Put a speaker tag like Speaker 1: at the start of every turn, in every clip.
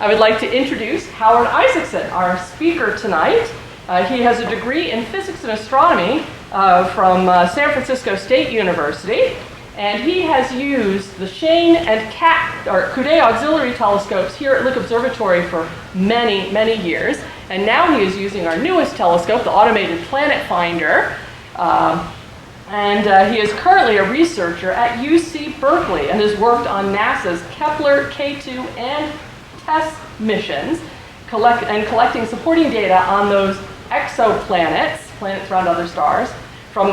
Speaker 1: I would like to introduce Howard Isaacson, our speaker tonight. He has a degree in physics and astronomy from San Francisco State University, and he has used the Shane and Coudet auxiliary telescopes here at Lick Observatory for many, many years. And now he is using our newest telescope, the Automated Planet Finder. And he is currently a researcher at UC Berkeley and has worked on NASA's Kepler, K2, and TESS missions, collecting supporting data on those exoplanets, planets around other stars, from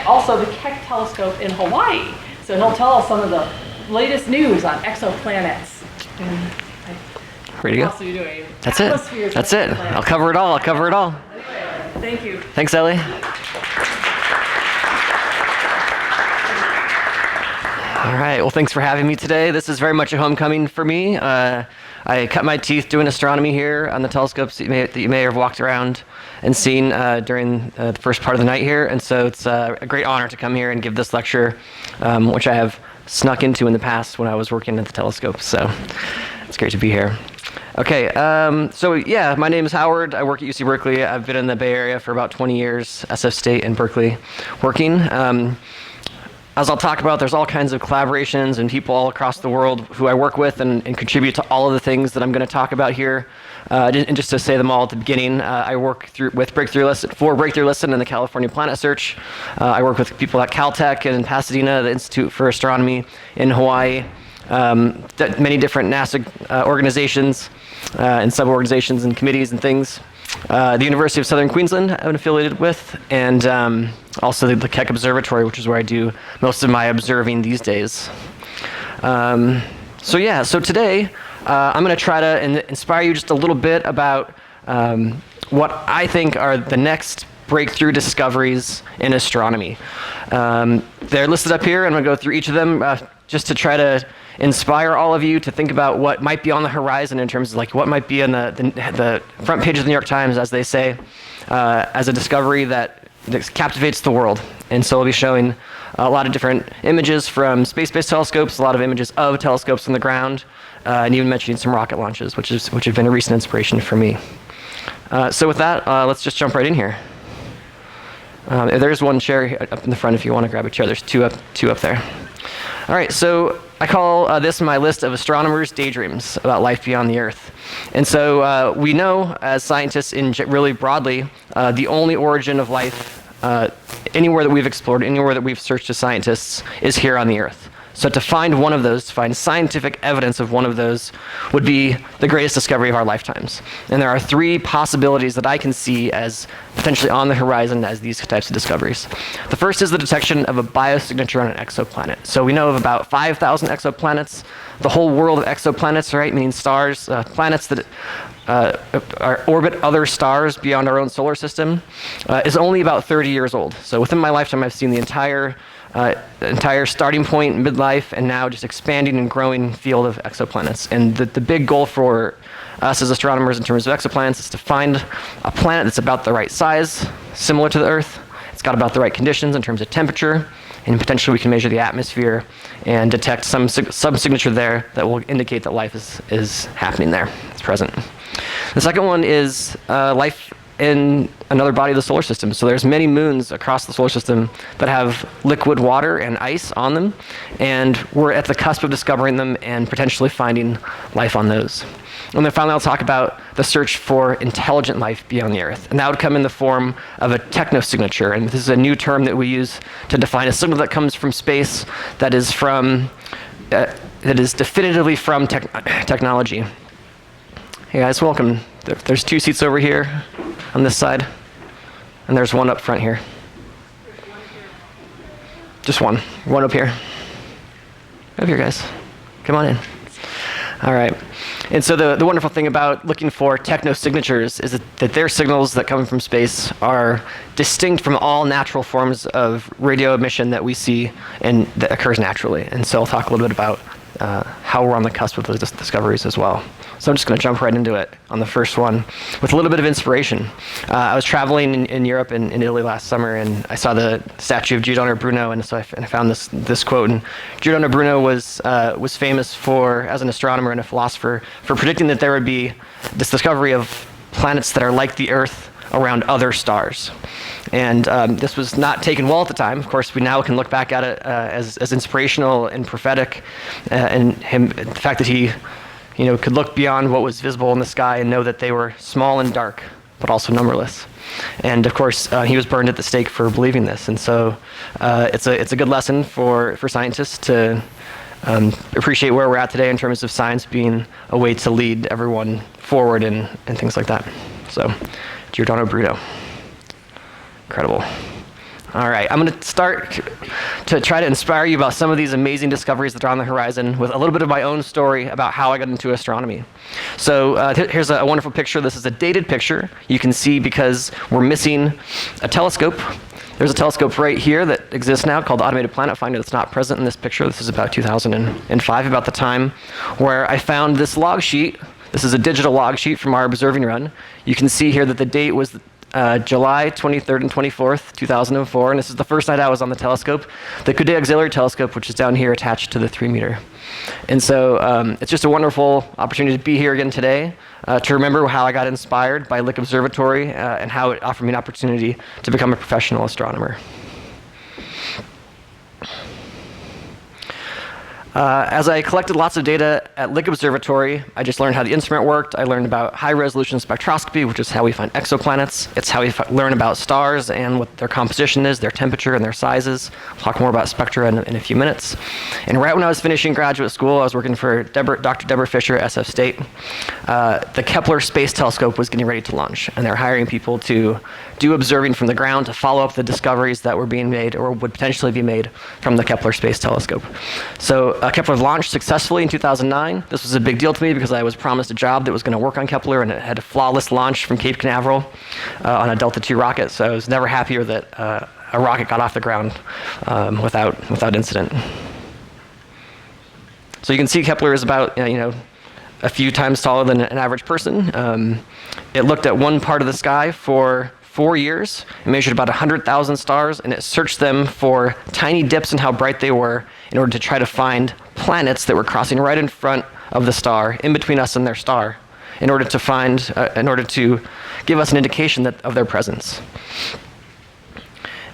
Speaker 1: also the Keck telescope in Hawaii. So he'll tell us some of the latest news on exoplanets.
Speaker 2: Ready to go?
Speaker 1: Also doing
Speaker 2: That's it. That's it. I'll cover it all.
Speaker 1: Anyway, thank you.
Speaker 2: Thanks, Ellie. All right. Well, thanks for having me today. This is very much a homecoming for me. I cut my teeth doing astronomy here on the telescopes that you may have walked around and seen during the first part of the night here. And so it's a great honor to come here and give this lecture, which I have snuck into in the past when I was working at the telescope. So it's great to be here. Okay, so yeah, my name is Howard. I work at UC Berkeley. I've been in the Bay Area for about 20 years, SF State and Berkeley working. As I'll talk about, there's all kinds of collaborations and people all across the world who I work with and contribute to all of the things that I'm going to talk about here. And just to say them all at the beginning, I work with Breakthrough Listen and the California Planet Search. I work with people at Caltech and in Pasadena, the Institute for Astronomy in Hawaii, many different NASA organizations and sub-organizations and committees and things. The University of Southern Queensland I'm affiliated with, and also the Lick Observatory, which is where I do most of my observing these days. So today I'm going to try to inspire you just a little bit about what I think are the next breakthrough discoveries in astronomy. They're listed up here, and I'm going to go through each of them just to try to inspire all of you to think about what might be on the horizon in terms of like what might be on the front page of the New York Times, as they say, as a discovery that captivates the world. And so we'll be showing a lot of different images from space-based telescopes, a lot of images of telescopes on the ground, and even mentioning some rocket launches, which have been a recent inspiration for me. So with that, let's just jump right in here. There's one chair up in the front if you want to grab a chair. There's two up there. All right, so I call this my list of astronomers' daydreams about life beyond the Earth. And so we know, as scientists really broadly, the only origin of life anywhere that we've explored, anywhere that we've searched as scientists, is here on the Earth. So to find one of those, to find scientific evidence of one of those, would be the greatest discovery of our lifetimes. And there are three possibilities that I can see as potentially on the horizon as these types of discoveries. The first is the detection of a biosignature on an exoplanet. So we know of about 5,000 exoplanets. The whole world of exoplanets, right, meaning stars, planets that orbit other stars beyond our own solar system, is only about 30 years old. So within my lifetime, I've seen the entire starting point, midlife, and now just expanding and growing field of exoplanets. And the big goal for us as astronomers in terms of exoplanets is to find a planet that's about the right size, similar to the Earth. It's got about the right conditions in terms of temperature, and potentially we can measure the atmosphere and detect some signature there that will indicate that life is happening there, it's present. The second one is life in another body of the solar system. So there's many moons across the solar system that have liquid water and ice on them, and we're at the cusp of discovering them and potentially finding life on those. And then finally, I'll talk about the search for intelligent life beyond the Earth. And that would come in the form of a technosignature. And this is a new term that we use to define a signal that comes from space that is definitively from technology. Hey guys, welcome. There's two seats over here on this side, and there's one up front here. Just one up here. Over here, guys. Come on in. All right. And so the wonderful thing about looking for technosignatures is that their signals that come from space are distinct from all natural forms of radio emission that we see and that occurs naturally. And so I'll talk a little bit about how we're on the cusp of those discoveries as well. So I'm just going to jump right into it on the first one with a little bit of inspiration. I was traveling in Europe and in Italy last summer, and I saw the statue of Giordano Bruno, and so I found this quote. And Giordano Bruno was famous as an astronomer and a philosopher for predicting that there would be this discovery of planets that are like the Earth around other stars. And this was not taken well at the time. Of course, we now can look back at it as inspirational and prophetic, and the fact that he could look beyond what was visible in the sky and know that they were small and dark, but also numberless. And of course, he was burned at the stake for believing this. And so it's a good lesson for scientists to appreciate where we're at today in terms of science being a way to lead everyone forward and things like that. So, Giordano Bruno. Incredible. All right, I'm going to start to try to inspire you about some of these amazing discoveries that are on the horizon with a little bit of my own story about how I got into astronomy. So here's a wonderful picture. This is a dated picture. You can see because we're missing a telescope. There's a telescope right here that exists now called the Automated Planet Finder that's not present in this picture. This is about 2005, about the time where I found this log sheet. This is a digital log sheet from our observing run. You can see here that the date was July 23rd and 24th, 2004, and this is the first night I was on the telescope, the Coudet Auxiliary Telescope, which is down here attached to the 3-meter. And so it's just a wonderful opportunity to be here again today, to remember how I got inspired by Lick Observatory and how it offered me an opportunity to become a professional astronomer. As I collected lots of data at Lick Observatory, I just learned how the instrument worked. I learned about high-resolution spectroscopy, which is how we find exoplanets. It's how we learn about stars and what their composition is, their temperature, and their sizes. We'll talk more about spectra in a few minutes. And right when I was finishing graduate school, I was working for Dr. Deborah Fisher at SF State. The Kepler Space Telescope was getting ready to launch, and they're hiring people to do observing from the ground to follow up the discoveries that were being made or would potentially be made from the Kepler Space Telescope. So Kepler launched successfully in 2009. This was a big deal to me because I was promised a job that was going to work on Kepler, and it had a flawless launch from Cape Canaveral on a Delta II rocket. So I was never happier that a rocket got off the ground without incident. So you can see Kepler is about a few times taller than an average person. It looked at one part of the sky for 4 years. It measured about 100,000 stars, and it searched them for tiny dips in how bright they were in order to try to find planets that were crossing right in front of the star, in between us and their star, in order to give us an indication of their presence.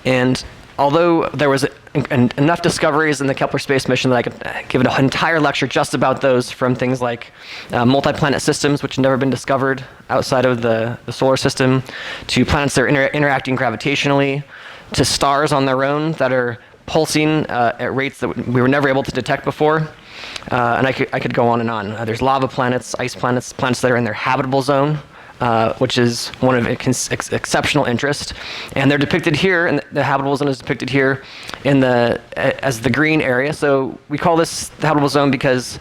Speaker 2: And although there was enough discoveries in the Kepler space mission that I could give an entire lecture just about those, from things like multi-planet systems, which have never been discovered outside of the solar system, to planets that are interacting gravitationally, to stars on their own that are pulsing at rates that we were never able to detect before. And I could go on and on. There's lava planets, ice planets, planets that are in their habitable zone, which is one of exceptional interest. And they're depicted here, and the habitable zone is depicted here as the green area. So we call this the habitable zone because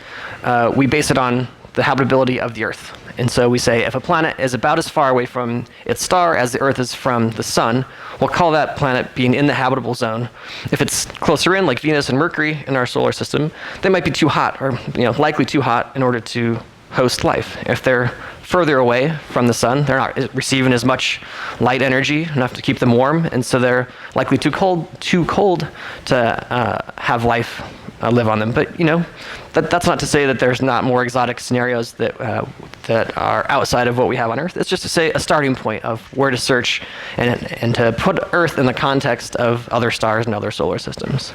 Speaker 2: we base it on the habitability of the Earth. And so we say if a planet is about as far away from its star as the Earth is from the sun, we'll call that planet being in the habitable zone. If it's closer in, like Venus and Mercury in our solar system, they might be too hot, or likely too hot in order to host life. If they're further away from the sun, they're not receiving as much light energy enough to keep them warm, and so they're likely too cold to have life live on them. But that's not to say that there's not more exotic scenarios that are outside of what we have on Earth. It's just to say a starting point of where to search and to put Earth in the context of other stars and other solar systems.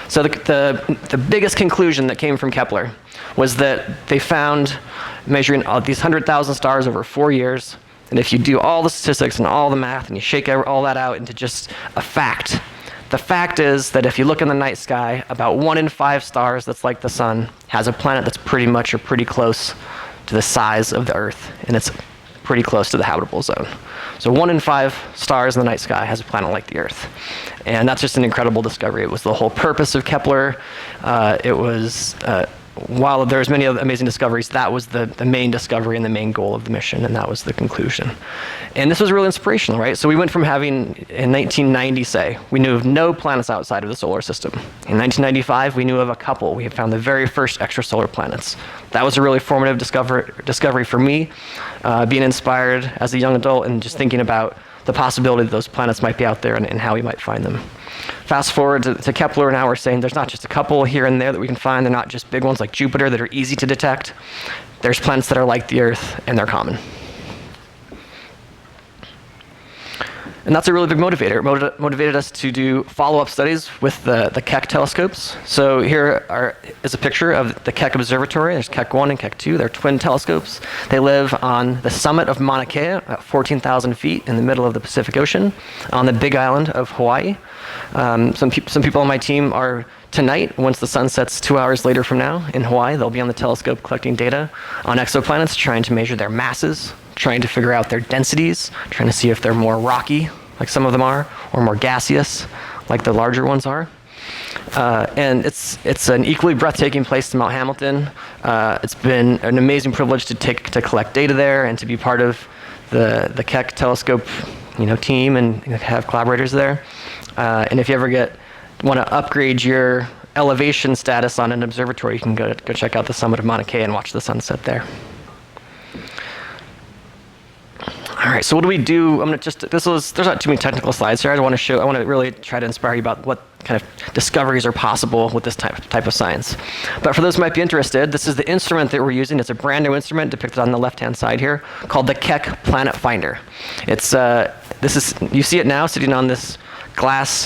Speaker 2: So the biggest conclusion that came from Kepler was that they found, measuring these 100,000 stars over 4 years, and if you do all the statistics and all the math and you shake all that out into just a fact, the fact is that if you look in the night sky, about 1 in 5 stars that's like the sun has a planet that's pretty much or pretty close to the size of the Earth, and it's pretty close to the habitable zone. So 1 in 5 stars in the night sky has a planet like the Earth. And that's just an incredible discovery. It was the whole purpose of Kepler. It was while there's many other amazing discoveries, that was the main discovery and the main goal of the mission, and that was the conclusion. And this was really inspirational, right? So we went from having, in 1990, say, we knew of no planets outside of the solar system. In 1995, we knew of a couple. We had found the very first extrasolar planets. That was a really formative discovery for me, being inspired as a young adult and just thinking about the possibility that those planets might be out there and how we might find them. Fast forward to Kepler, now we're saying there's not just a couple here and there that we can find. They're not just big ones like Jupiter that are easy to detect. There's planets that are like the Earth, and they're common. And that's a really big motivator. It motivated us to do follow-up studies with the Keck telescopes. So here is a picture of the Keck Observatory. There's Keck 1 and Keck 2. They're twin telescopes. They live on the summit of Mauna Kea at 14,000 feet in the middle of the Pacific Ocean on the big island of Hawaii. Some people on my team are tonight, once the sun sets 2 hours later from now in Hawaii, they'll be on the telescope collecting data on exoplanets, trying to measure their masses, trying to figure out their densities, trying to see if they're more rocky, like some of them are, or more gaseous, like the larger ones are. And it's an equally breathtaking place to Mount Hamilton. It's been an amazing privilege to collect data there and to be part of the Keck telescope team and have collaborators there. And if you ever want to upgrade your elevation status on an observatory, you can go check out the summit of Mauna Kea and watch the sunset there. All right, so what do we do? There's not too many technical slides here. I want to really try to inspire you about what kind of discoveries are possible with this type of science. But for those who might be interested, this is the instrument that we're using. It's a brand new instrument depicted on the left-hand side here called the Keck Planet Finder. You see it now sitting on this glass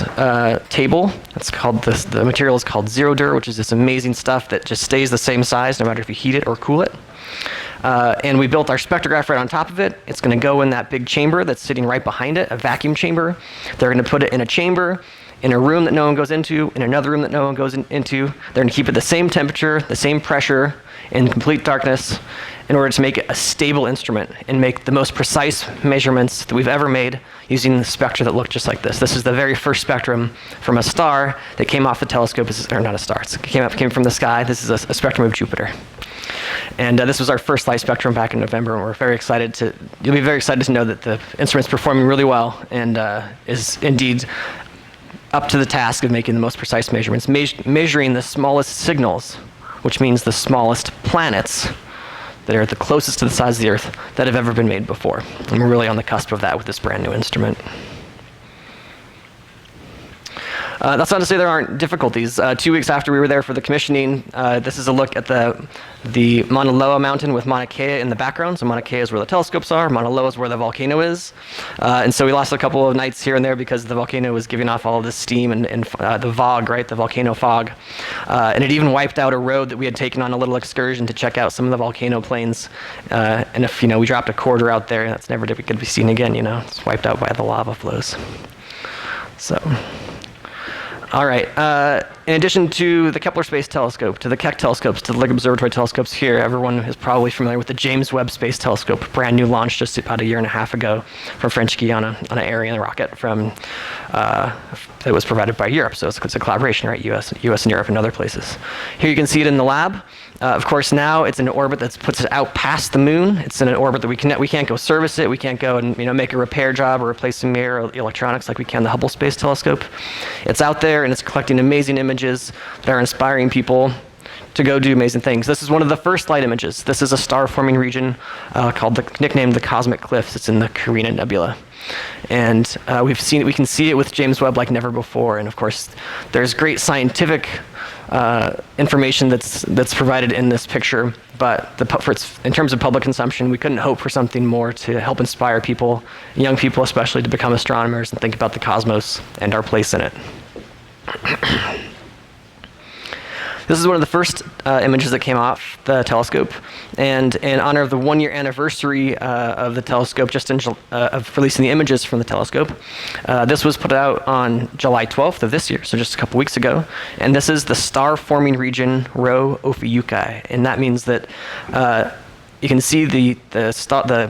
Speaker 2: table. The material is called zero dur, which is this amazing stuff that just stays the same size no matter if you heat it or cool it. And we built our spectrograph right on top of it. It's going to go in that big chamber that's sitting right behind it, a vacuum chamber. They're going to put it in a chamber, in a room that no one goes into, in another room that no one goes into. They're going to keep it the same temperature, the same pressure, in complete darkness, in order to make it a stable instrument and make the most precise measurements that we've ever made using the spectra that look just like this. This is the very first spectrum from a star that came off the telescope, or not a star, it came from the sky. This is a spectrum of Jupiter. And this was our first light spectrum back in November, and you'll be very excited to know that the instrument's performing really well and is indeed up to the task of making the most precise measurements, measuring the smallest signals, which means the smallest planets that are the closest to the size of the Earth that have ever been made before. And we're really on the cusp of that with this brand new instrument. That's not to say there aren't difficulties. 2 weeks after we were there for the commissioning, this is a look at the Mauna Loa mountain with Mauna Kea in the background. So Mauna Kea is where the telescopes are. Mauna Loa is where the volcano is. And so we lost a couple of nights here and there because the volcano was giving off all of this steam and the fog, right? The volcano fog. And it even wiped out a road that we had taken on a little excursion to check out some of the volcano plains. And if, we dropped a quarter out there, that's never going to be seen again, It's wiped out by the lava flows. So... All right. In addition to the Kepler Space Telescope, to the Keck telescopes, to the Lick Observatory telescopes here, everyone is probably familiar with the James Webb Space Telescope, brand new launch just about a year and a half ago from French Guiana on an Ariane rocket that was provided by Europe. So it's a collaboration, right? US and Europe and other places. Here you can see it in the lab. Of course, now it's in an orbit that puts it out past the moon. It's in an orbit that we can't go service it. We can't go and make a repair job or replace some mirror or electronics like we can the Hubble Space Telescope. It's out there and it's collecting amazing images that are inspiring people to go do amazing things. This is one of the first light images. This is a star-forming region nicknamed the Cosmic Cliffs. It's in the Carina Nebula. And we can see it with James Webb like never before. And of course, there's great scientific information that's provided in this picture, but in terms of public consumption, we couldn't hope for something more to help inspire people, young people especially, to become astronomers and think about the cosmos and our place in it. This is one of the first images that came off the telescope, and in honor of the 1-year anniversary of the telescope, of releasing the images from the telescope, this was put out on July 12th of this year, so just a couple weeks ago, and this is the star-forming region Rho Ophiuchi, and that means that you can see the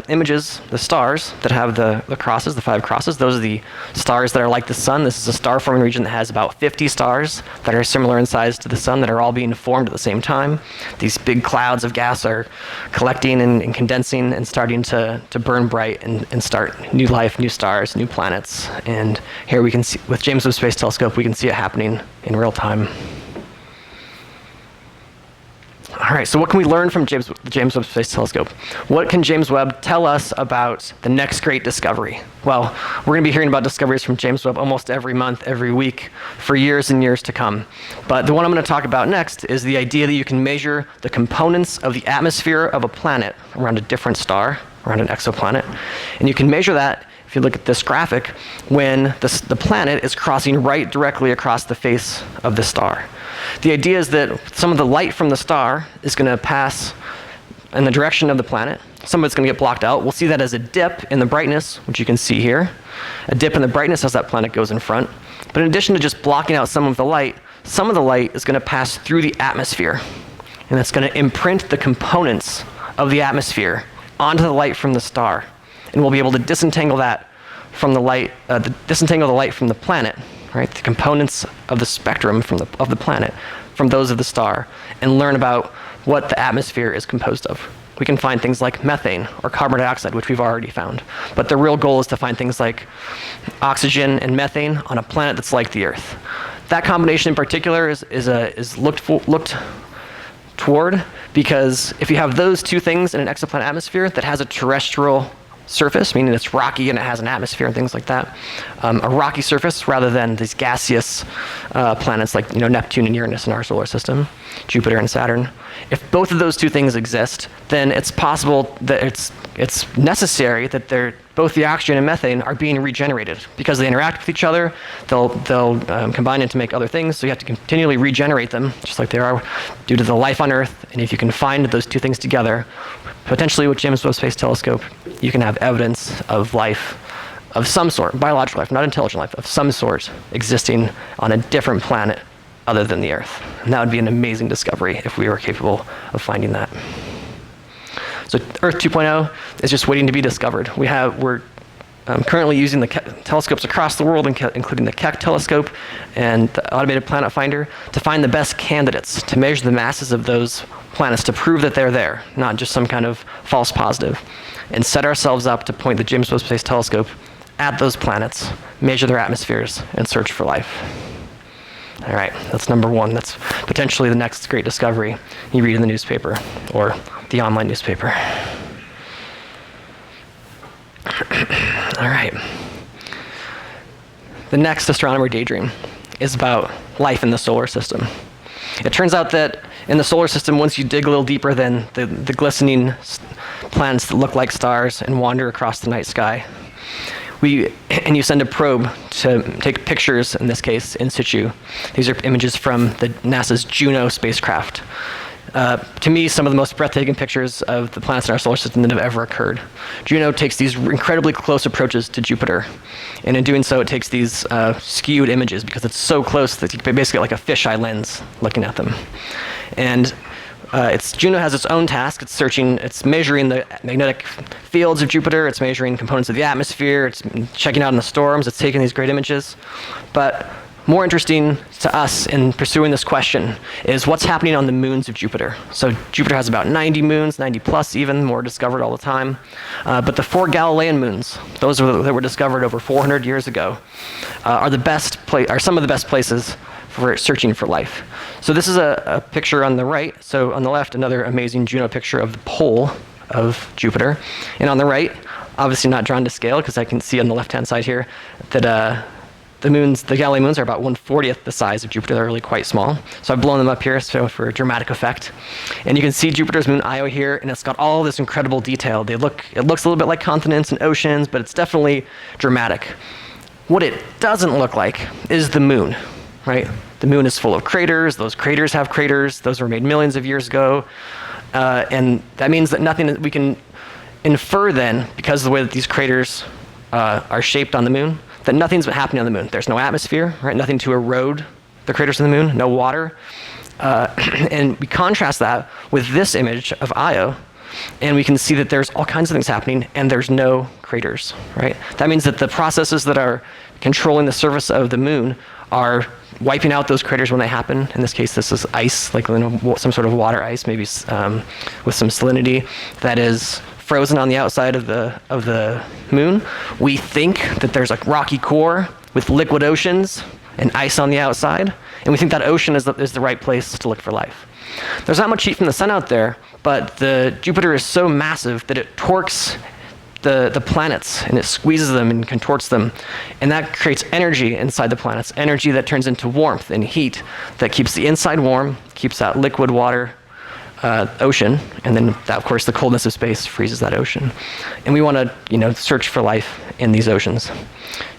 Speaker 2: images, the stars that have the crosses, the 5 crosses. Those are the stars that are like the sun. This is a star-forming region that has about 50 stars that are similar in size to the sun that are all being formed at the same time. These big clouds of gas are collecting and condensing and starting to burn bright and start new life, new stars, new planets. And here we can see, with James Webb Space Telescope, we can see it happening in real time. All right, so what can we learn from the James Webb Space Telescope? What can James Webb tell us about the next great discovery? Well, we're going to be hearing about discoveries from James Webb almost every month, every week, for years and years to come. But the one I'm going to talk about next is the idea that you can measure the components of the atmosphere of a planet around a different star, around an exoplanet. And you can measure that, if you look at this graphic, when the planet is crossing right directly across the face of the star. The idea is that some of the light from the star is going to pass in the direction of the planet. Some of it's going to get blocked out. We'll see that as a dip in the brightness, which you can see here. A dip in the brightness as that planet goes in front. But in addition to just blocking out some of the light is going to pass through the atmosphere. And that's going to imprint the components of the atmosphere onto the light from the star. And we'll be able to disentangle that from the light, disentangle the light from the planet, right? The components of the spectrum of the planet from those of the star, and learn about what the atmosphere is composed of. We can find things like methane or carbon dioxide, which we've already found. But the real goal is to find things like oxygen and methane on a planet that's like the Earth. That combination in particular is looked toward, because if you have those two things in an exoplanet atmosphere that has a terrestrial surface, meaning it's rocky and it has an atmosphere and things like that, a rocky surface rather than these gaseous planets like Neptune and Uranus in our solar system, Jupiter and Saturn. If both of those two things exist, then it's possible that it's necessary that both the oxygen and methane are being regenerated. Because they interact with each other, they'll combine to make other things, so you have to continually regenerate them, just like they are due to the life on Earth. And if you can find those two things together, potentially with James Webb Space Telescope, you can have evidence of life of some sort, biological life, not intelligent life, of some sort existing on a different planet other than the Earth. And that would be an amazing discovery if we were capable of finding that. So Earth 2.0 is just waiting to be discovered. We're currently using the telescopes across the world, including the Keck telescope and the Automated Planet Finder, to find the best candidates to measure the masses of those planets to prove that they're there, not just some kind of false positive, and set ourselves up to point the James Webb Space Telescope at those planets, measure their atmospheres, and search for life. All right, that's number one. That's potentially the next great discovery you read in the newspaper or the online newspaper. All right. The next astronomer daydream is about life in the solar system. It turns out that in the solar system, once you dig a little deeper than the glistening planets that look like stars and wander across the night sky, and you send a probe to take pictures, in this case, in situ. These are images from NASA's Juno spacecraft. To me, some of the most breathtaking pictures of the planets in our solar system that have ever occurred. Juno takes these incredibly close approaches to Jupiter, and in doing so, it takes these skewed images because it's so close that you basically get like a fisheye lens looking at them. And Juno has its own task. It's measuring the magnetic fields of Jupiter. It's measuring components of the atmosphere. It's checking out in the storms. It's taking these great images. But more interesting to us in pursuing this question is what's happening on the moons of Jupiter. So Jupiter has about 90 moons, 90 plus even, more discovered all the time. But the 4 Galilean moons, those that were discovered over 400 years ago, are some of the best places for searching for life. So this is a picture on the right. So on the left, another amazing Juno picture of the pole of Jupiter. And on the right, obviously not drawn to scale, because I can see on the left-hand side here that the Galilean moons are about 1/40th the size of Jupiter. They're really quite small. So I've blown them up here for a dramatic effect. And you can see Jupiter's moon Io here, and it's got all this incredible detail. It looks a little bit like continents and oceans, but it's definitely dramatic. What it doesn't look like is the moon, right? The moon is full of craters. Those craters have craters. Those were made millions of years ago. And that means that nothing that we can infer then, because of the way that these craters are shaped on the moon, that nothing's been happening on the moon. There's no atmosphere, right? Nothing to erode the craters on the moon, no water. And we contrast that with this image of Io, and we can see that there's all kinds of things happening, and there's no craters, right? That means that the processes that are controlling the surface of the moon are wiping out those craters when they happen. In this case, this is ice, like some sort of water ice, maybe with some salinity that is frozen on the outside of the moon. We think that there's a rocky core with liquid oceans and ice on the outside, and we think that ocean is the right place to look for life. There's not much heat from the sun out there, but Jupiter is so massive that it torques the planets, and it squeezes them and contorts them, and that creates energy inside the planets, energy that turns into warmth and heat that keeps the inside warm, keeps that liquid water ocean, and then of course the coldness of space freezes that ocean. And we want to search for life in these oceans.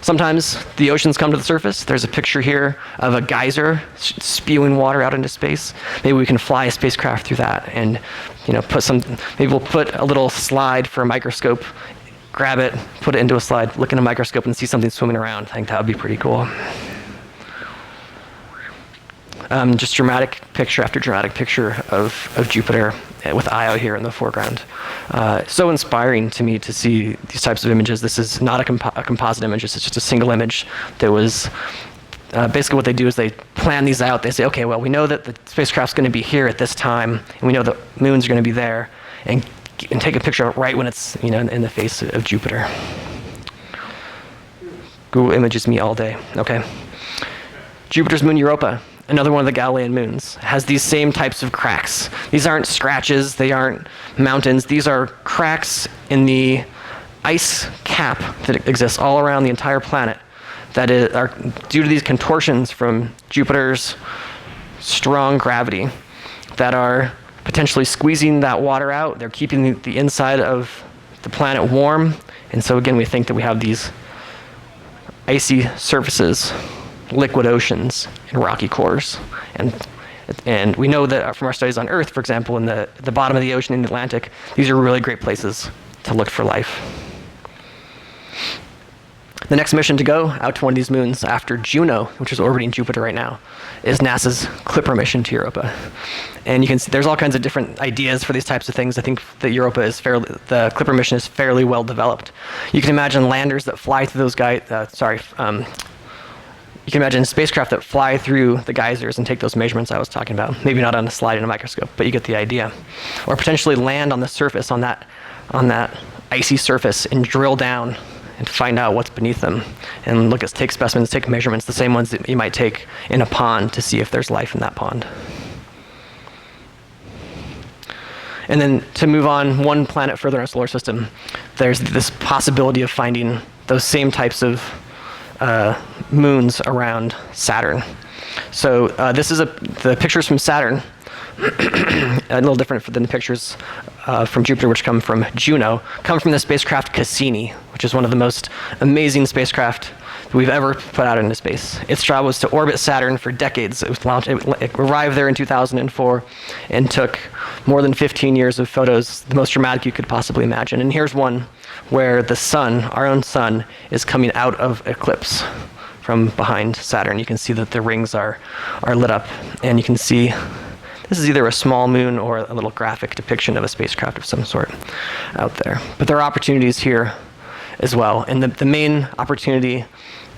Speaker 2: Sometimes the oceans come to the surface. There's a picture here of a geyser spewing water out into space. Maybe we can fly a spacecraft through that and maybe we'll put a little slide for a microscope, grab it, put it into a slide, look in a microscope and see something swimming around. I think that would be pretty cool. Just dramatic picture after dramatic picture of Jupiter with Io here in the foreground. So inspiring to me to see these types of images. This is not a composite image, it's just a single image that was basically what they do is they plan these out. They say, okay, well, we know that the spacecraft's going to be here at this time, and we know the moon's going to be there, and take a picture of it right when it's in the face of Jupiter. Google images me all day. Okay. Jupiter's moon Europa, another one of the Galilean moons, has these same types of cracks. These aren't scratches, they aren't mountains, these are cracks in the ice cap that exists all around the entire planet that are due to these contortions from Jupiter's strong gravity that are potentially squeezing that water out. They're keeping the inside of the planet warm, and so again we think that we have these icy surfaces, liquid oceans, and rocky cores. And we know that from our studies on Earth, for example, in the bottom of the ocean in the Atlantic, these are really great places to look for life. The next mission to go out to one of these moons after Juno, which is orbiting Jupiter right now, is NASA's Clipper mission to Europa. And you can see there's all kinds of different ideas for these types of things. I think that the Clipper mission is fairly well developed. You can imagine landers that fly through those you can imagine spacecraft that fly through the geysers and take those measurements I was talking about. Maybe not on a slide in a microscope, but you get the idea. Or potentially land on the surface, on that icy surface, and drill down and find out what's beneath them. And take specimens, take measurements, the same ones that you might take in a pond to see if there's life in that pond. And then to move on one planet further in our solar system, there's this possibility of finding those same types of moons around Saturn. So this is the pictures from Saturn, a little different than the pictures from Jupiter, which come from Juno, come from the spacecraft Cassini, which is one of the most amazing spacecraft that we've ever put out into space. Its job was to orbit Saturn for decades. It arrived there in 2004 and took more than 15 years of photos, the most dramatic you could possibly imagine. And here's one where the sun, our own sun, is coming out of eclipse from behind Saturn. You can see that the rings are lit up, and you can see this is either a small moon or a little graphic depiction of a spacecraft of some sort out there. But there are opportunities here as well, and the main opportunity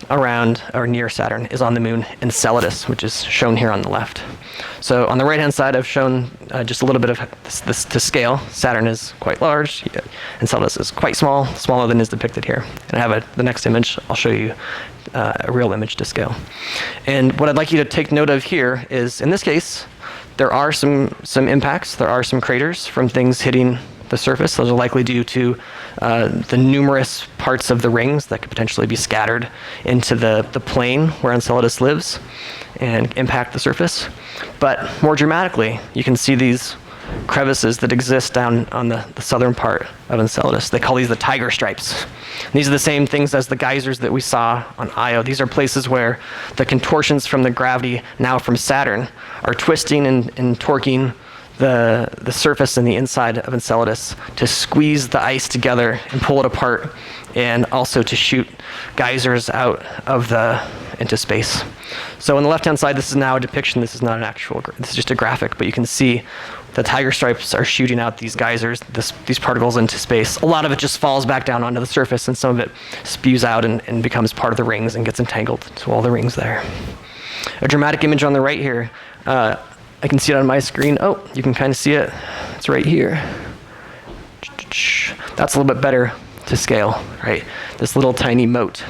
Speaker 2: around or near Saturn is on the moon Enceladus, which is shown here on the left. So on the right-hand side, I've shown just a little bit of this to scale. Saturn is quite large. Enceladus is quite small, smaller than is depicted here. And I have the next image. I'll show you a real image to scale. And what I'd like you to take note of here is, in this case, there are some impacts. There are some craters from things hitting the surface. Those are likely due to the numerous parts of the rings that could potentially be scattered into the plane where Enceladus lives and impact the surface. But more dramatically, you can see these crevices that exist down on the southern part of Enceladus. They call these the tiger stripes. These are the same things as the geysers that we saw on Io. These are places where the contortions from the gravity now from Saturn are twisting and torquing the surface and the inside of Enceladus to squeeze the ice together and pull it apart, and also to shoot geysers out of into space. So on the left-hand side, this is now a depiction. This is not an actual, this is just a graphic, but you can see the tiger stripes are shooting out these geysers, these particles into space. A lot of it just falls back down onto the surface, and some of it spews out and becomes part of the rings and gets entangled to all the rings there. A dramatic image on the right here. I can see it on my screen. Oh, you can kind of see it. It's right here. That's a little bit better to scale, right? This little tiny mote,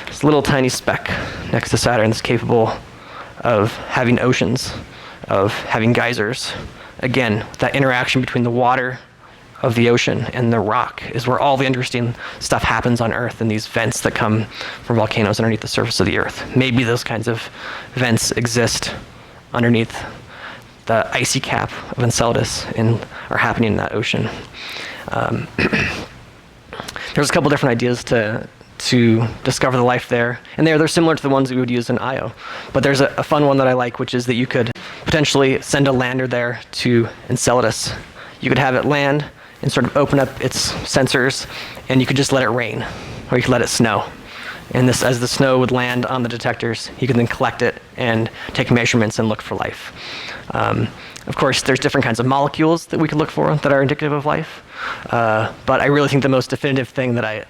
Speaker 2: this little tiny speck next to Saturn is capable of having oceans, of having geysers. Again, that interaction between the water of the ocean and the rock is where all the interesting stuff happens on Earth, and these vents that come from volcanoes underneath the surface of the Earth. Maybe those kinds of vents exist underneath the icy cap of Enceladus and are happening in that ocean. There's a couple different ideas to discover the life there, and they're similar to the ones we would use in Io. But there's a fun one that I like, which is that you could potentially send a lander there to Enceladus. You could have it land and sort of open up its sensors, and you could just let it rain, or you could let it snow. And this, as the snow would land on the detectors, you can then collect it and take measurements and look for life. Of course, there's different kinds of molecules that we could look for that are indicative of life. But I really think the most definitive thing that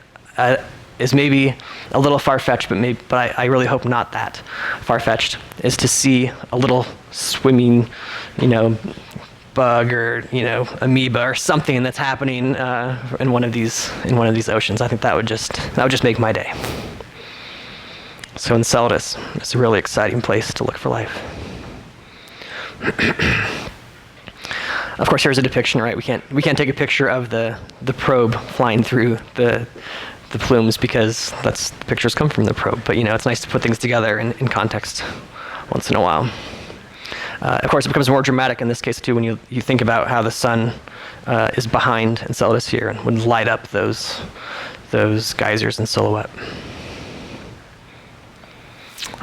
Speaker 2: is maybe a little far-fetched, but I really hope not that far-fetched, is to see a little swimming, bug or amoeba or something that's happening in one of these oceans. I think that would just make my day. So Enceladus is a really exciting place to look for life. Of course, here's a depiction, right? We can't take a picture of the probe flying through the plumes because the pictures come from the probe. But it's nice to put things together in context once in a while. Of course, it becomes more dramatic in this case too when you think about how the sun is behind Enceladus here and would light up those geysers in silhouette.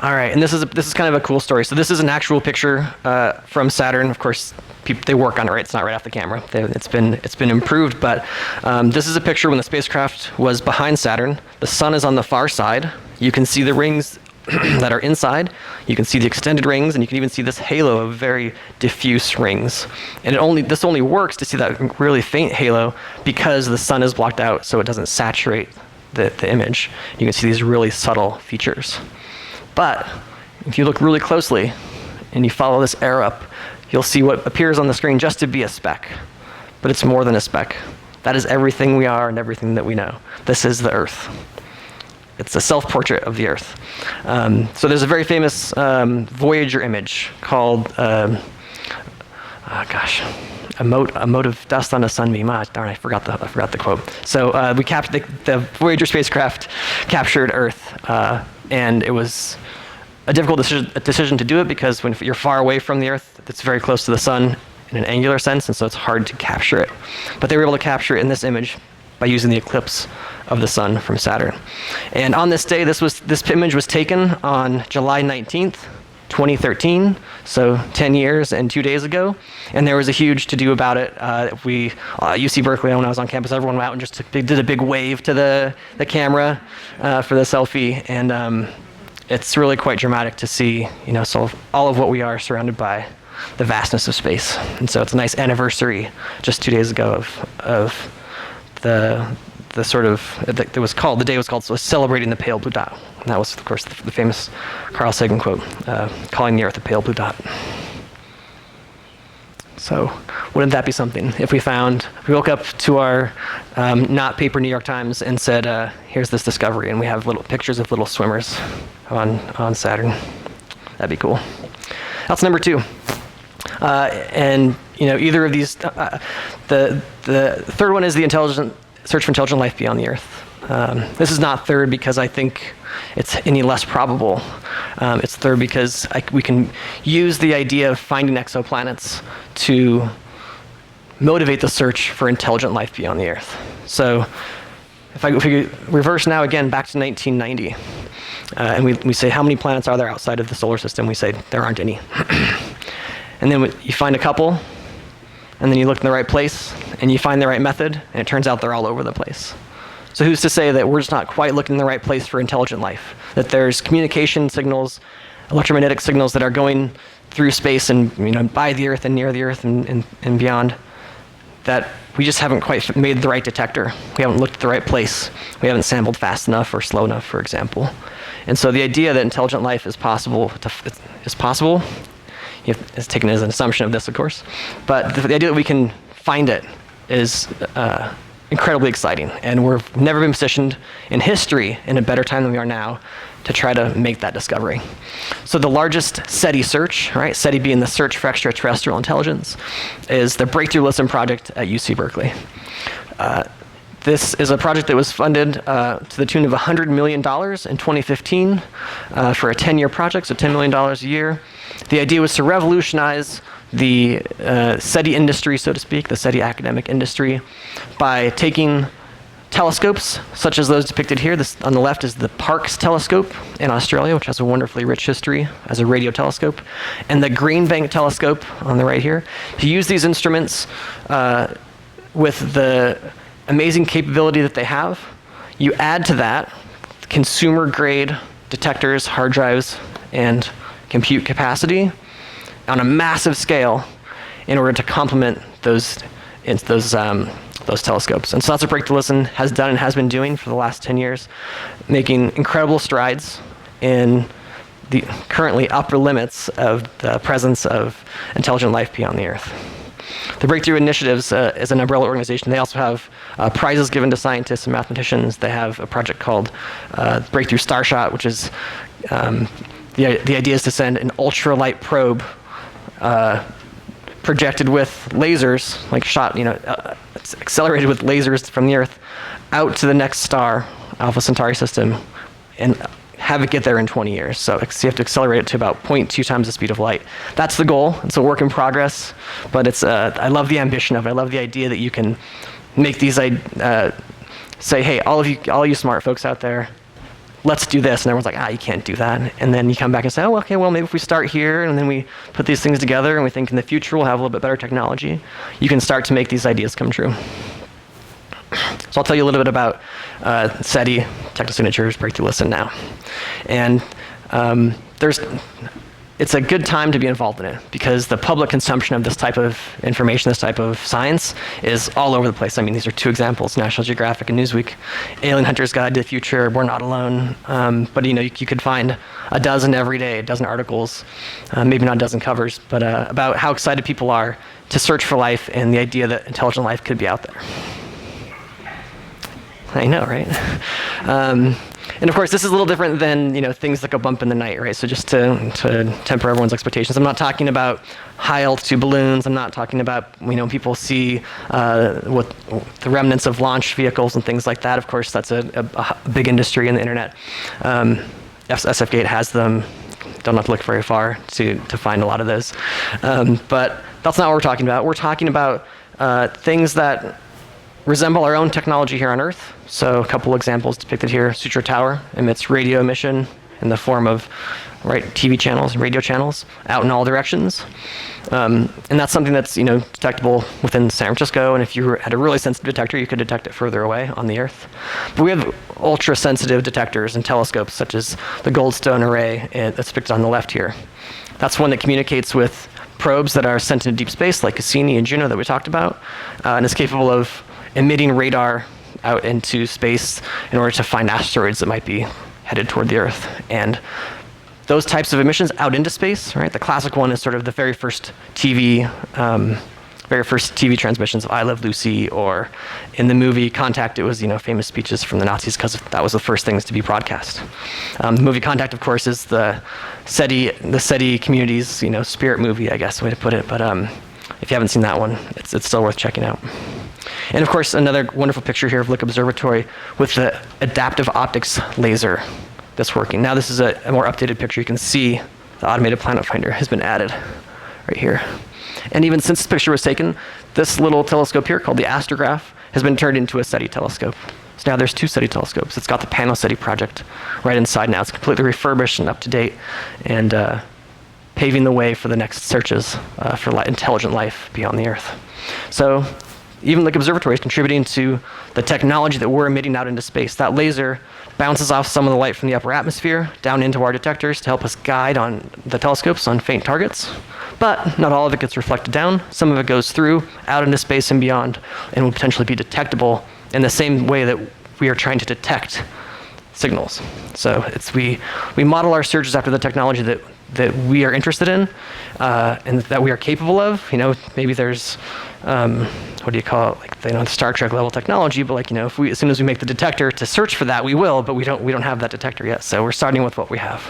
Speaker 2: All right, and this is kind of a cool story. So this is an actual picture from Saturn. Of course, they work on it, right? It's not right off the camera. It's been improved, but this is a picture when the spacecraft was behind Saturn. The sun is on the far side. You can see the rings that are inside. You can see the extended rings, and you can even see this halo of very diffuse rings. And this only works to see that really faint halo because the sun is blocked out, so it doesn't saturate the image. You can see these really subtle features. But if you look really closely and you follow this arrow up, you'll see what appears on the screen just to be a speck. But it's more than a speck. That is everything we are and everything that we know. This is the Earth. It's a self-portrait of the Earth. So there's a very famous Voyager image called, a mote of dust on a sunbeam. Darn, I forgot the quote. So the Voyager spacecraft captured Earth, and it was a difficult decision to do it because when you're far away from the Earth, it's very close to the sun in an angular sense, and so it's hard to capture it. But they were able to capture it in this image by using the eclipse of the sun from Saturn. And on this day, this image was taken on July 19th, 2013, so 10 years and 2 days ago, and there was a huge to-do about it. UC Berkeley, when I was on campus, everyone went out and just did a big wave to the camera for the selfie, and it's really quite dramatic to see, so all of what we are surrounded by the vastness of space. And so it's a nice anniversary just 2 days ago of the day was called Celebrating the Pale Blue Dot. And that was, of course, the famous Carl Sagan quote, calling the Earth a pale blue dot. So wouldn't that be something if we woke up to our not paper New York Times and said, here's this discovery, and we have little pictures of little swimmers on Saturn. That'd be cool. That's number 2. And either of these, the third one is the search for intelligent life beyond the Earth. This is not third because I think it's any less probable. It's third because we can use the idea of finding exoplanets to motivate the search for intelligent life beyond the Earth. So if we reverse now again back to 1990, and we say how many planets are there outside of the solar system, we say there aren't any. And then you find a couple, and then you look in the right place, and you find the right method, and it turns out they're all over the place. So who's to say that we're just not quite looking in the right place for intelligent life? That there's communication signals, electromagnetic signals that are going through space and by the Earth and near the Earth and beyond, that we just haven't quite made the right detector. We haven't looked at the right place. We haven't sampled fast enough or slow enough, for example. And so the idea that intelligent life is possible, it's taken as an assumption of this, of course, but the idea that we can find it is incredibly exciting, and we've never been positioned in history in a better time than we are now to try to make that discovery. So the largest SETI search, right, SETI being the Search for Extraterrestrial Intelligence, is the Breakthrough Listen project at UC Berkeley. This is a project that was funded to the tune of $100 million in 2015 for a 10-year project, so $10 million a year. The idea was to revolutionize the SETI industry, so to speak, the SETI academic industry, by taking telescopes, such as those depicted here. This on the left is the Parkes telescope in Australia, which has a wonderfully rich history as a radio telescope, and the Green Bank telescope on the right here. To use these instruments with the amazing capability that they have, you add to that consumer-grade detectors, hard drives, and compute capacity on a massive scale in order to complement those telescopes. And so that's what Breakthrough Listen has done and has been doing for the last 10 years, making incredible strides in the currently upper limits of the presence of intelligent life beyond the Earth. The Breakthrough Initiatives is an umbrella organization. They also have prizes given to scientists and mathematicians. They have a project called Breakthrough Starshot, which is the idea is to send an ultralight probe projected with lasers, like it's accelerated with lasers from the Earth, out to the next star, Alpha Centauri system, and have it get there in 20 years. So you have to accelerate it to about 0.2 times the speed of light. That's the goal. It's a work in progress, but I love the ambition of it. I love the idea that you can make these, say, hey, all you smart folks out there, let's do this. And everyone's like, you can't do that. And then you come back and say, okay, well, maybe if we start here and then we put these things together and we think in the future we'll have a little bit better technology, you can start to make these ideas come true. So I'll tell you a little bit about SETI, Technosignatures, Breakthrough Listen now. And it's a good time to be involved in it because the public consumption of this type of information, this type of science, is all over the place. I mean, these are two examples, National Geographic and Newsweek, Alien Hunter's Guide to the Future, We're Not Alone. But you could find a dozen every day, a dozen articles, maybe not a dozen covers, but about how excited people are to search for life and the idea that intelligent life could be out there. I know, right? And of course, this is a little different than things that go bump in the night, right? So just to temper everyone's expectations, I'm not talking about high altitude balloons. I'm not talking about people see what the remnants of launch vehicles and things like that. Of course, that's a big industry in the internet. SF-Gate has them. Don't have to look very far to find a lot of those. But that's not what we're talking about. We're talking about things that resemble our own technology here on Earth. So a couple examples depicted here. Sutro Tower emits radio emission in the form of TV channels and radio channels out in all directions. And that's something that's detectable within San Francisco. And if you had a really sensitive detector, you could detect it further away on the Earth. But we have ultra-sensitive detectors and telescopes, such as the Goldstone Array that's depicted on the left here. That's one that communicates with probes that are sent into deep space, like Cassini and Juno that we talked about, and is capable of emitting radar out into space in order to find asteroids that might be headed toward the Earth. And those types of emissions out into space, right? The classic one is sort of the very first TV transmissions of I Love Lucy, or in the movie Contact, it was famous speeches from the Nazis because that was the first things to be broadcast. The movie Contact, of course, is the SETI community's spirit movie, I guess, the way to put it. But if you haven't seen that one, it's still worth checking out. And of course, another wonderful picture here of Lick Observatory with the adaptive optics laser that's working. Now this is a more updated picture. You can see the automated planet finder has been added right here. And even since this picture was taken, this little telescope here called the Astrograph has been turned into a SETI telescope. So now there's two SETI telescopes. It's got the Pano SETI project right inside now. It's completely refurbished and up to date, and paving the way for the next searches for intelligent life beyond the Earth. So even Lick Observatory is contributing to the technology that we're emitting out into space. That laser bounces off some of the light from the upper atmosphere down into our detectors to help us guide on the telescopes on faint targets. But not all of it gets reflected down. Some of it goes through, out into space and beyond, and will potentially be detectable in the same way that we are trying to detect signals. So we model our searches after the technology that we are interested in and that we are capable of. Maybe there's what do you call it? Like the Star Trek level technology, but if as soon as we make the detector to search for that, we will. But we don't have that detector yet. So we're starting with what we have.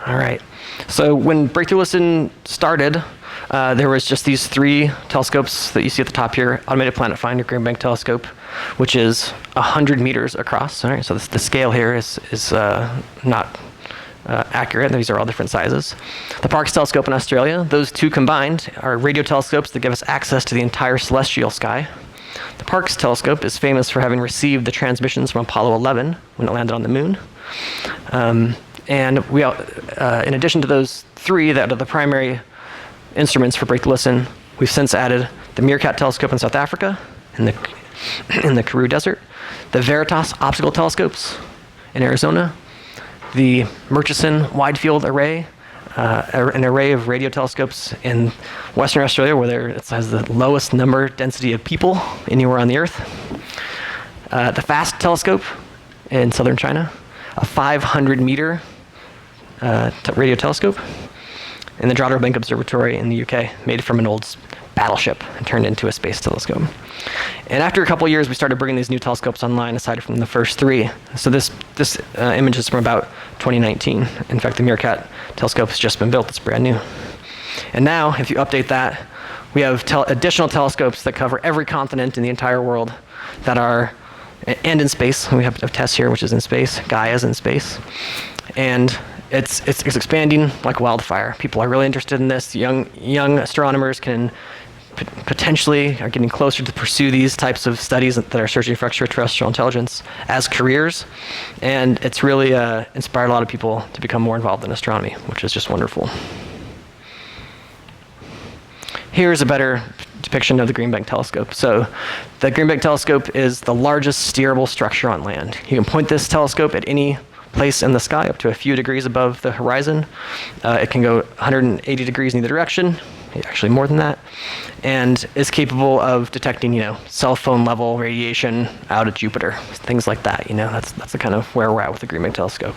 Speaker 2: All right. So when Breakthrough Listen started, there was just these 3 telescopes that you see at the top here: Automated Planet Finder, Green Bank Telescope, which is 100 meters across. All right, so the scale here is not accurate. These are all different sizes. The Parkes Telescope in Australia, those 2 combined are radio telescopes that give us access to the entire celestial sky. The Parkes Telescope is famous for having received the transmissions from Apollo 11 when it landed on the moon. And we, in addition to those 3 that are the primary instruments for Breakthrough Listen, we've since added the Meerkat Telescope in South Africa, in the Karoo Desert, the Veritas Optical Telescopes in Arizona, the Murchison Wide Field Array, an array of radio telescopes in Western Australia, where it has the lowest number density of people anywhere on the Earth, the FAST Telescope in southern China, a 500-meter radio telescope, and the Lick Observatory in the UK, made from an old battleship and turned into a space telescope. And after a couple of years, we started bringing these new telescopes online, aside from the first 3. So this image is from about 2019. In fact, the Meerkat telescope has just been built. It's brand new. And now, if you update that, we have additional telescopes that cover every continent in the entire world and in space. We have TESS here, which is in space. Gaia's in space. And it's expanding like wildfire. People are really interested in this. Young astronomers potentially are getting closer to pursue these types of studies that are searching for extraterrestrial intelligence as careers. And it's really inspired a lot of people to become more involved in astronomy, which is just wonderful. Here's a better depiction of the Green Bank Telescope. So the Green Bank Telescope is the largest steerable structure on land. You can point this telescope at any place in the sky up to a few degrees above the horizon. It can go 180 degrees in either direction, actually more than that, and is capable of detecting, cell phone level radiation out at Jupiter, things like that. That's the kind of where we're at with the Green Bank Telescope.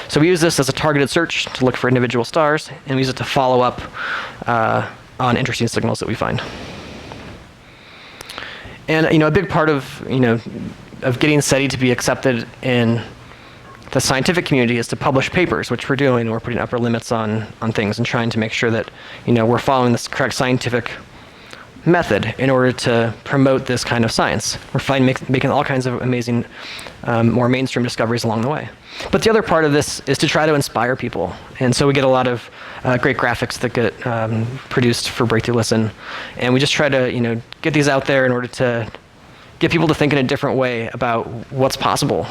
Speaker 2: So we use this as a targeted search to look for individual stars, and we use it to follow up on interesting signals that we find. And a big part of getting SETI to be accepted in the scientific community is to publish papers, which we're doing. We're putting upper limits on things and trying to make sure that we're following this correct scientific method in order to promote this kind of science. We're making all kinds of amazing, more mainstream discoveries along the way. But the other part of this is to try to inspire people. And so we get a lot of great graphics that get produced for Breakthrough Listen. And we just try to get these out there in order to get people to think in a different way about what's possible,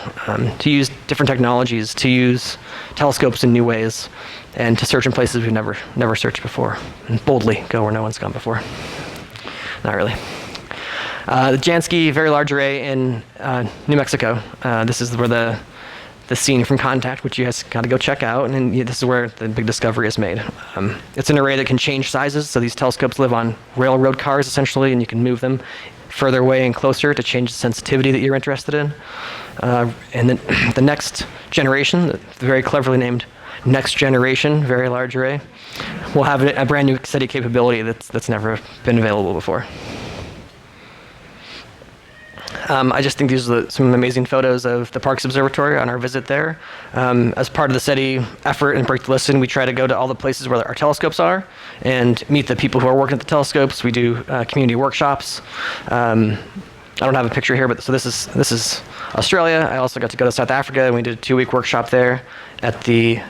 Speaker 2: to use different technologies, to use telescopes in new ways, and to search in places we've never searched before, and boldly go where no one's gone before. Not really. The Jansky Very Large Array in New Mexico. This is where the scene from Contact, which you guys got to go check out, and this is where the big discovery is made. It's an array that can change sizes, so these telescopes live on railroad cars, essentially, and you can move them further away and closer to change the sensitivity that you're interested in. And then the next generation, the very cleverly named Next Generation Very Large Array, will have a brand new SETI capability that's never been available before. I just think these are some amazing photos of the Parkes Observatory on our visit there. As part of the SETI effort in Breakthrough Listen, we try to go to all the places where our telescopes are and meet the people who are working at the telescopes. We do community workshops. I don't have a picture here, but so this is Australia. I also got to go to South Africa, and we did a 2-week workshop there at the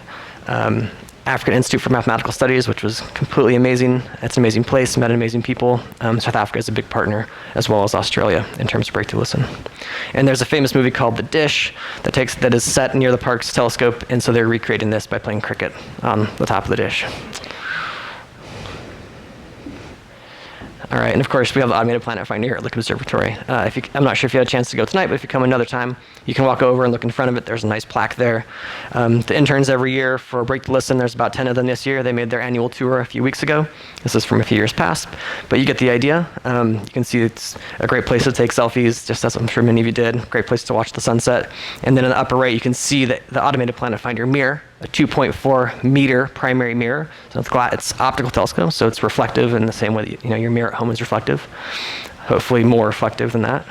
Speaker 2: African Institute for Mathematical Studies, which was completely amazing. It's an amazing place, met amazing people. South Africa is a big partner, as well as Australia, in terms of Breakthrough Listen. And there's a famous movie called The Dish that is set near the Parkes telescope, and so they're recreating this by playing cricket on the top of the dish. All right, and of course we have the automated planet finder here at Lick Observatory. I'm not sure if you had a chance to go tonight, but if you come another time, you can walk over and look in front of it. There's a nice plaque there. The interns every year for Break to Listen, there's about 10 of them this year. They made their annual tour a few weeks ago. This is from a few years past, but you get the idea. You can see it's a great place to take selfies, just as I'm sure many of you did. Great place to watch the sunset. And then in the upper right, you can see the automated planet finder mirror, a 2.4 meter primary mirror. So it's optical telescope, so it's reflective in the same way that your mirror at home is reflective. Hopefully more reflective than that.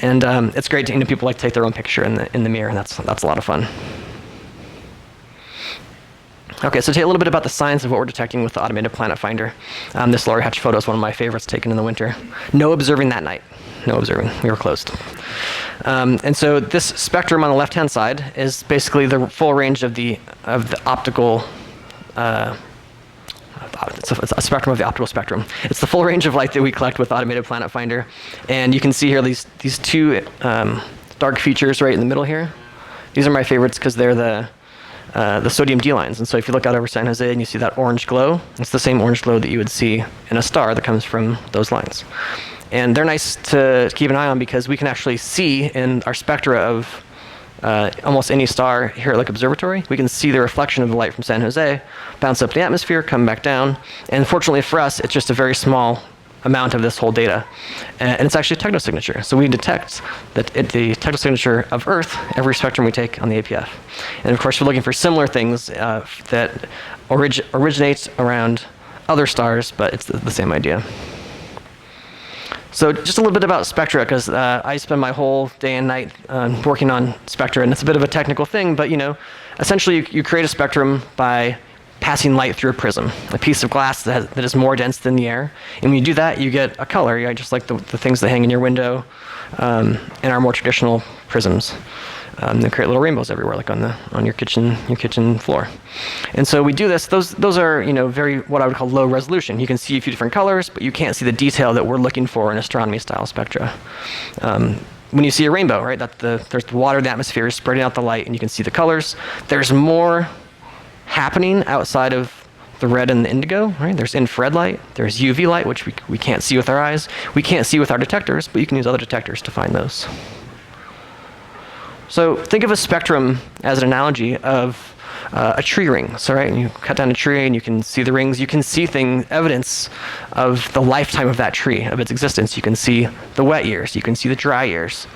Speaker 2: And it's great to people like to take their own picture in the mirror, and that's a lot of fun. Okay, so tell you a little bit about the science of what we're detecting with the automated planet finder. This Laurie Hatch photo is one of my favorites taken in the winter. No observing that night. No observing. We were closed. And so this spectrum on the left-hand side is basically the full range of the optical. It's a spectrum of the optical spectrum. It's the full range of light that we collect with automated planet finder, and you can see here these two dark features right in the middle here. These are my favorites because they're the sodium D lines. And so if you look out over San Jose and you see that orange glow, it's the same orange glow that you would see in a star that comes from those lines. And they're nice to keep an eye on because we can actually see in our spectra of almost any star here at Lick Observatory. We can see the reflection of the light from San Jose bounce up the atmosphere, come back down. And fortunately for us, it's just a very small amount of this whole data. And it's actually a technosignature. So we detect the technosignature of Earth every spectrum we take on the APF. And of course, we're looking for similar things that originate around other stars, but it's the same idea. So just a little bit about spectra, because I spend my whole day and night working on spectra, and it's a bit of a technical thing, but essentially you create a spectrum by passing light through a prism, a piece of glass that is more dense than the air. And when you do that, you get a color, just like the things that hang in your window and our more traditional prisms. They create little rainbows everywhere, like on your kitchen floor. And so we do this. Those are very what I would call low resolution. You can see a few different colors, but you can't see the detail that we're looking for in astronomy style spectra. When you see a rainbow, right, there's the water in the atmosphere spreading out the light, and you can see the colors. There's more happening outside of the red and the indigo, right? There's infrared light, there's UV light, which we can't see with our eyes. We can't see with our detectors, but you can use other detectors to find those. So think of a spectrum as an analogy of a tree ring. So right, you cut down a tree and you can see the rings. You can see evidence of the lifetime of that tree, of its existence. You can see the wet years. You can see the dry years.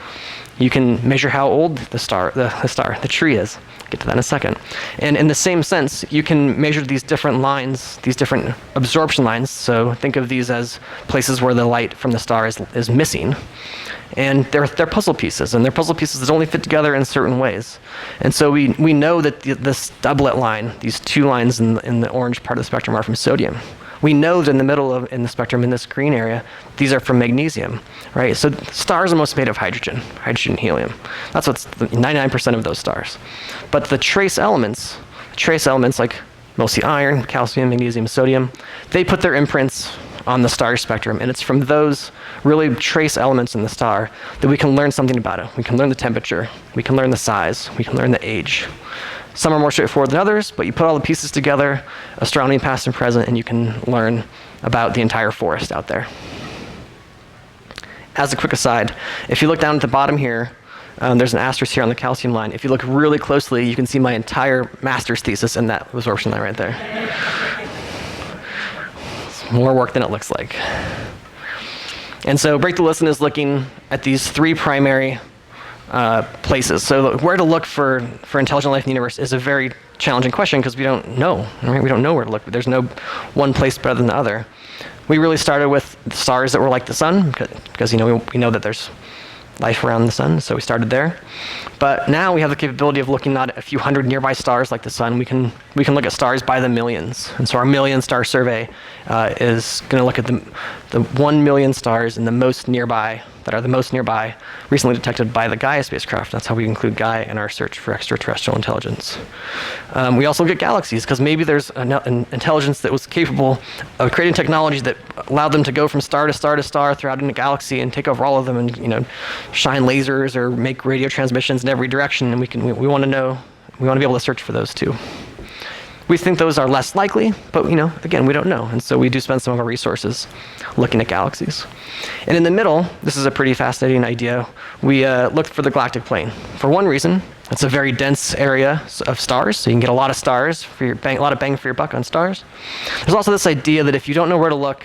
Speaker 2: You can measure how old the tree is. I'll get to that in a second. And in the same sense, you can measure these different lines, these different absorption lines. So think of these as places where the light from the star is missing. And they're puzzle pieces, and they're puzzle pieces that only fit together in certain ways. And so we know that this doublet line, these two lines in the orange part of the spectrum, are from sodium. We know that in the middle in the spectrum, in this green area, these are from magnesium, right? So stars are mostly made of hydrogen and helium. That's what's 99% of those stars. But the trace elements like mostly iron, calcium, magnesium, sodium, they put their imprints on the star spectrum, and it's from those really trace elements in the star that we can learn something about it. We can learn the temperature, we can learn the size, we can learn the age. Some are more straightforward than others, but you put all the pieces together, astronomy past and present, and you can learn about the entire forest out there. As a quick aside, if you look down at the bottom here, there's an asterisk here on the calcium line. If you look really closely, you can see my entire master's thesis in that absorption line right there. It's more work than it looks like. And so Break to Listen is looking at these three primary places. So where to look for intelligent life in the universe is a very challenging question because we don't know. Right? We don't know where to look. There's no one place better than the other. We really started with stars that were like the sun because we know that there's life around the sun, so we started there. But now we have the capability of looking at a few hundred nearby stars like the sun. We can look at stars by the millions. And so our million star survey is going to look at the 1 million stars and the most nearby, recently detected by the Gaia spacecraft. That's how we include Gaia in our search for extraterrestrial intelligence. We also look at galaxies because maybe there's an intelligence that was capable of creating technology that allowed them to go from star to star to star throughout a galaxy and take over all of them and shine lasers or make radio transmissions in every direction. And we want to be able to search for those too. We think those are less likely, but again, we don't know. And so we do spend some of our resources looking at galaxies. And in the middle, this is a pretty fascinating idea. We looked for the galactic plane. For one reason, it's a very dense area of stars, so you can get a lot of stars, a lot of bang for your buck on stars. There's also this idea that if you don't know where to look,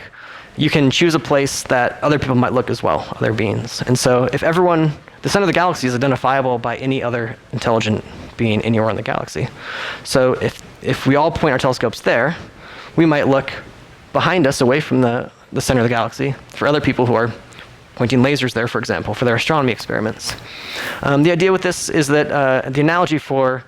Speaker 2: you can choose a place that other people might look as well, other beings. And so if the center of the galaxy is identifiable by any other intelligent being anywhere in the galaxy. So if we all point our telescopes there, we might look behind us away from the center of the galaxy for other people who are pointing lasers there, for example, for their astronomy experiments. The idea with this is that the analogy for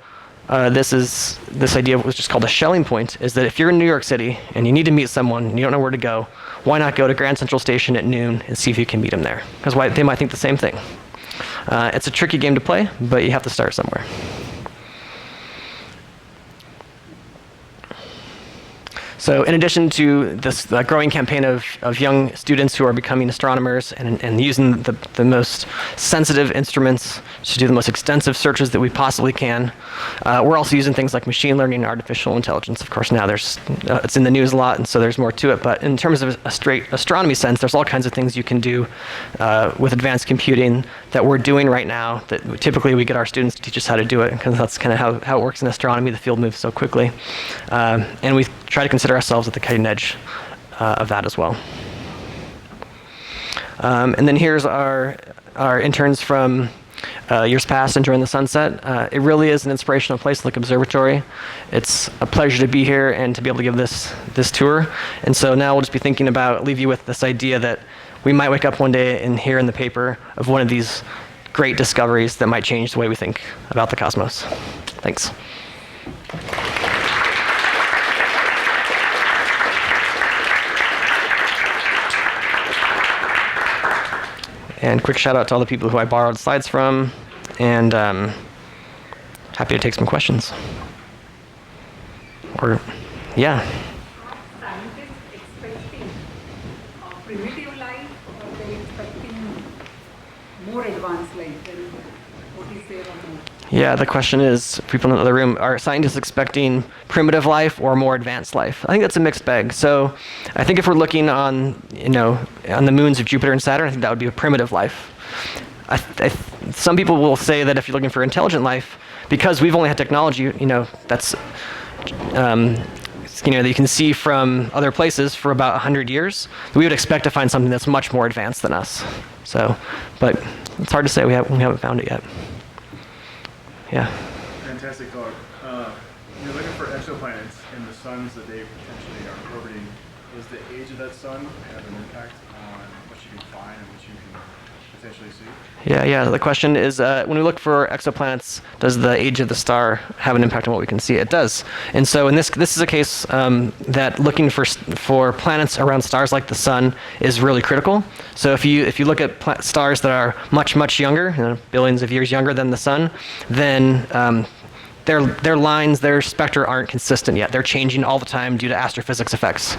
Speaker 2: this idea of what's just called a Schelling point is that if you're in New York City and you need to meet someone and you don't know where to go, why not go to Grand Central Station at noon and see if you can meet them there? Because they might think the same thing. It's a tricky game to play, but you have to start somewhere. So in addition to this growing campaign of young students who are becoming astronomers and using the most sensitive instruments to do the most extensive searches that we possibly can, we're also using things like machine learning and artificial intelligence. Of course, now it's in the news a lot, and so there's more to it. But in terms of a straight astronomy sense, there's all kinds of things you can do with advanced computing that we're doing right now that typically we get our students to teach us how to do it, because that's kind of how it works in astronomy. The field moves so quickly. And we try to consider ourselves at the cutting edge of that as well. And then here's our interns from years past enjoying the sunset. It really is an inspirational place, Lick Observatory. It's a pleasure to be here and to be able to give this tour. And so now we'll just be thinking about, leave you with this idea that we might wake up one day and hear in the paper of one of these great discoveries that might change the way we think about the cosmos. Thanks. And quick shout out to all the people who I borrowed slides from, and happy to take some questions. Or, yeah.
Speaker 3: Scientists expecting primitive life, or they expecting more advanced life? Then what is there on that?
Speaker 2: Yeah, the question is, people in the other room, are scientists expecting primitive life or more advanced life? I think that's a mixed bag. So I think if we're looking on the moons of Jupiter and Saturn, I think that would be a primitive life. Some people will say that if you're looking for intelligent life, because we've only had technology, that's, that you can see from other places for about 100 years, we would expect to find something that's much more advanced than us. So, but it's hard to say. We haven't found it yet. Yeah.
Speaker 4: Fantastic talk. You're looking for exoplanets and the suns that they potentially are orbiting. Does the age of that sun have an impact on what you can find and what you can potentially see?
Speaker 2: Yeah. The question is, when we look for exoplanets, does the age of the star have an impact on what we can see? It does. And so in this is a case that looking for planets around stars like the sun is really critical. So if you look at stars that are much younger, billions of years younger than the sun, then their lines, their spectra aren't consistent yet. They're changing all the time due to astrophysics effects.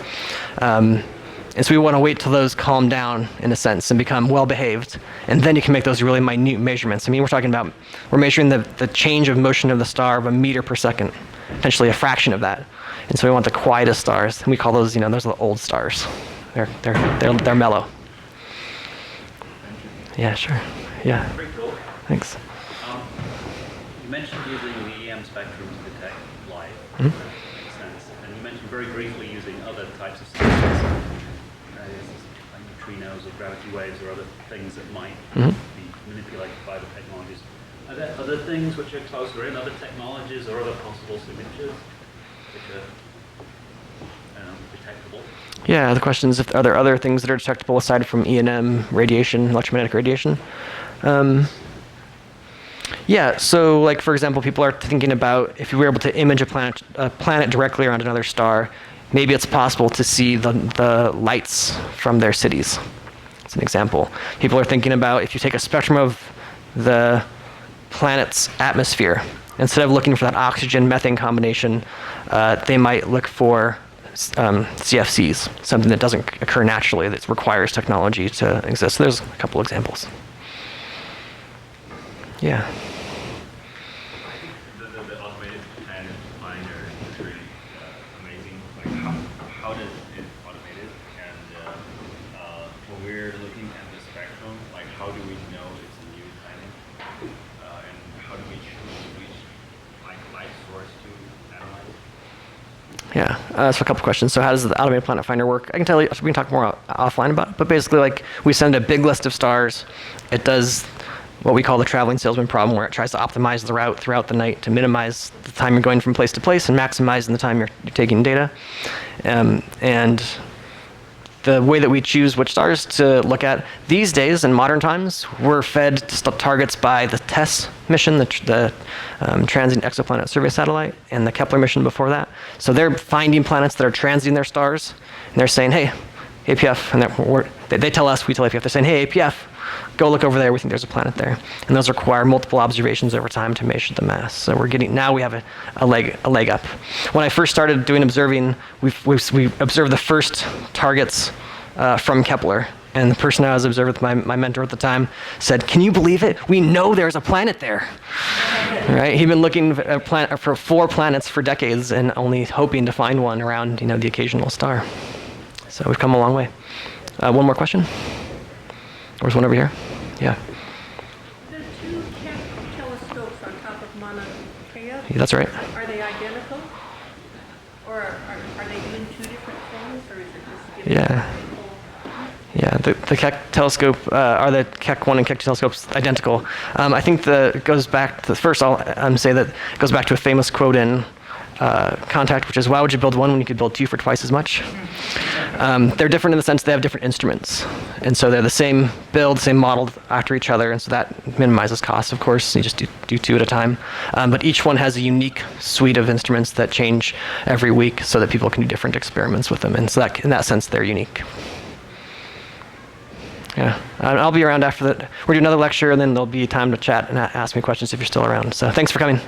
Speaker 2: And so we want to wait till those calm down, in a sense, and become well-behaved. And then you can make those really minute measurements. I mean, we're measuring the change of motion of the star of a meter per second, potentially a fraction of that. And so we want the quietest stars. And we call those, those are the old stars. They're mellow. Yeah, sure. Yeah.
Speaker 5: Pretty cool.
Speaker 2: Thanks.
Speaker 5: You mentioned using the EM spectrum to detect light.
Speaker 2: Mm-hmm.
Speaker 5: That makes sense. And you mentioned very briefly using other types of sensors, like neutrinos or gravity waves or other things that might
Speaker 2: Mm-hmm.
Speaker 5: be manipulated by the technologies. Are there other things which are closer in, other technologies or other possible signatures which are detectable?
Speaker 2: Yeah, the question is, are there other things that are detectable aside from E&M radiation, electromagnetic radiation? Yeah, so like for example, people are thinking about if you were able to image a planet directly around another star, maybe it's possible to see the lights from their cities. That's an example. People are thinking about if you take a spectrum of the planet's atmosphere, instead of looking for that oxygen-methane combination, they might look for CFCs, something that doesn't occur naturally, that requires technology to exist. So there's a couple examples. Yeah.
Speaker 6: I think the automated planet finder is really we're looking at the spectrum, like how do we know it's a new planet? And how do we choose which light source to analyze?
Speaker 2: Yeah, so a couple questions. So how does the automated planet finder work? I can tell you, we can talk more offline about it, but basically like we send a big list of stars. It does what we call the traveling salesman problem, where it tries to optimize the route throughout the night to minimize the time you're going from place to place and maximizing the time you're taking data. And the way that we choose which stars to look at these days in modern times, we're fed targets by the TESS mission, the Transient Exoplanet Survey Satellite, and the Kepler mission before that. So they're finding planets that are transiting their stars, and they're saying, hey, APF, and they tell us, we tell APF, they're saying, hey, APF, go look over there, we think there's a planet there. And those require multiple observations over time to measure the mass. So now we have a leg up. When I first started doing observing, we observed the first targets from Kepler. And the person I was observing with my mentor at the time said, can you believe it? We know there's a planet there. Right? He'd been looking for 4 planets for decades and only hoping to find one around the occasional star. So we've come a long way. One more question? There's one over here. Yeah.
Speaker 7: The 2 Keck telescopes on top of Mauna Kea,
Speaker 2: Yeah, that's right.
Speaker 7: are they identical? Or are they doing 2 different things, or is it just giving
Speaker 2: Yeah. Yeah, the Keck telescope, are the Keck 1 and Keck 2 telescopes identical? I think it goes back to, first I'll say that it goes back to a famous quote in Contact, which is, why would you build 1 when you could build 2 for twice as much? They're different in the sense they have different instruments. And so they're the same build, same model after each other, and so that minimizes costs, of course. You just do 2 at a time. But each one has a unique suite of instruments that change every week so that people can do different experiments with them. And so that, in that sense, they're unique. Yeah, I'll be around after that. We're doing another lecture, and then there'll be time to chat and ask me questions if you're still around. So thanks for coming.